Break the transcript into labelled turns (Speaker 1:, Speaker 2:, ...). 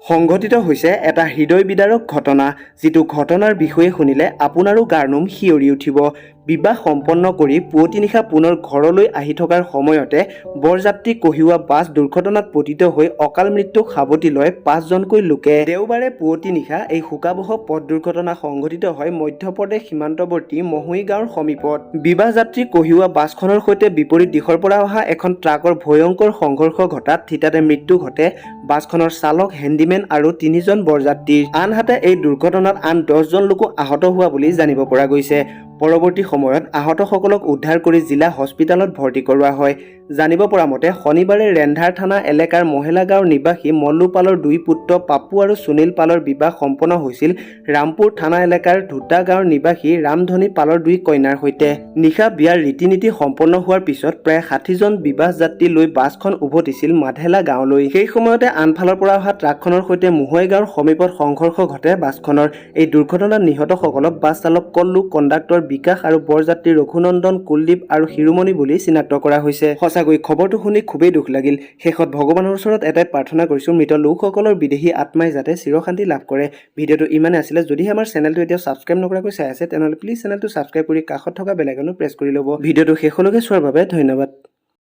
Speaker 1: সংঘটিত হৈছে এটা হৃদয় বিদাৰক ঘটনা, যিটো ঘটনাৰ বিষয়ে শুনিলে আপোনাৰো গাৰ নোম শিয়ৰি উঠিব। বিবাহ সম্পন্ন কৰি পুৱতি নিশা পুনৰ ঘৰলৈ আহি থকাৰ সময়তে বৰযাত্ৰী কঢ়িওৱা বাছ দুৰ্ঘটনাত পতিত হৈ অকাল মৃত্যুক সাৱটি লয় 5জনকৈ লোকে। দেওবাৰে পুৱতি নিশা এই শোকাবহ পথ দুৰ্ঘটনা সংঘটিত হয় মধ্যপ্ৰদেশ সীমান্তৱৰ্তী মহুই গাঁৱৰ সমীপত। বিবাহ যাত্ৰী কঢ়িওৱা বাছখনৰ সৈতে বিপৰীত দিশৰ পৰা অহা এখন ট্ৰাকৰ ভয়ংকৰ সংঘৰ্ষ ঘটাত থিতাতে মৃত্যু ঘটে বাছখনৰ চালক, হেণ্ডিমেন আৰু 3জন বৰযাত্ৰীৰ। আনহাতে এই দুৰ্ঘটনাত আন 10জন লোকো আহত হোৱা বুলি জানিব পৰা গৈছে। পৰৱৰ্তী সময়ত আহতসকলক উদ্ধাৰ কৰি জিলা হস্পিতালত ভৰ্তি কৰোৱা হয়। জানিব পৰা মতে শনিবাৰে ৰেন্ধাৰ থানা এলেকাৰ মহেলা গাঁৱৰ নিবাসী মল্লু পালৰ 2 পুত্ৰ পাপু আৰু সুনীল পালৰ বিবাহ সম্পন্ন হৈছিল ৰামপুৰ থানা এলেকাৰ ধুতা গাঁৱৰ নিবাসী ৰামধনী পালৰ 2 কন্যাৰ সৈতে। নিশা বিয়াৰ ৰীতি নীতি সম্পন্ন হোৱাৰ পিছত প্ৰায় 60জন বিবাহ যাত্ৰী লৈ বাছখন উভতিছিল মাধেলা গাঁৱলৈ। সেই সময়তে আনফালৰ পৰা অহা ট্ৰাকখনৰ সৈতে মহুৱাই গাঁৱৰ সমীপত সংঘৰ্ষ ঘটে বাছখনৰ। এই দুৰ্ঘটনাত নিহতসকলক বাছ চালক কল্লু, কণ্ডাক্টৰ বিকাশ আৰু বৰযাত্ৰী ৰঘুনন্দন, কুলদীপ আৰু শিৰোমণি বুলি চিনাক্ত কৰা হৈছে। সঁচাকৈ খবৰটো শুনি খুবেই দুখ লাগিল। শেষত ভগৱানৰ ওচৰত এটাই প্ৰাৰ্থনা কৰিছোঁ, মৃত লোকসকলৰ বিদেহী আত্মাই যাতে চিৰশান্তি লাভ কৰে। ভিডিঅ'টো ইমানে আছিলে। যদিহে আমাৰ চেনেলটো এতিয়াও ছাবস্ক্ৰাইব নকৰাকৈ চাই আছে তেনেহ'লে প্লিজ চেনেলটো ছাবস্ক্ৰাইব কৰি কাষত থকা বেল আইকনটো প্ৰেছ কৰি ল'ব। ভিডিঅ'টো শেষলৈকে চোৱাৰ বাবে ধন্যবাদ।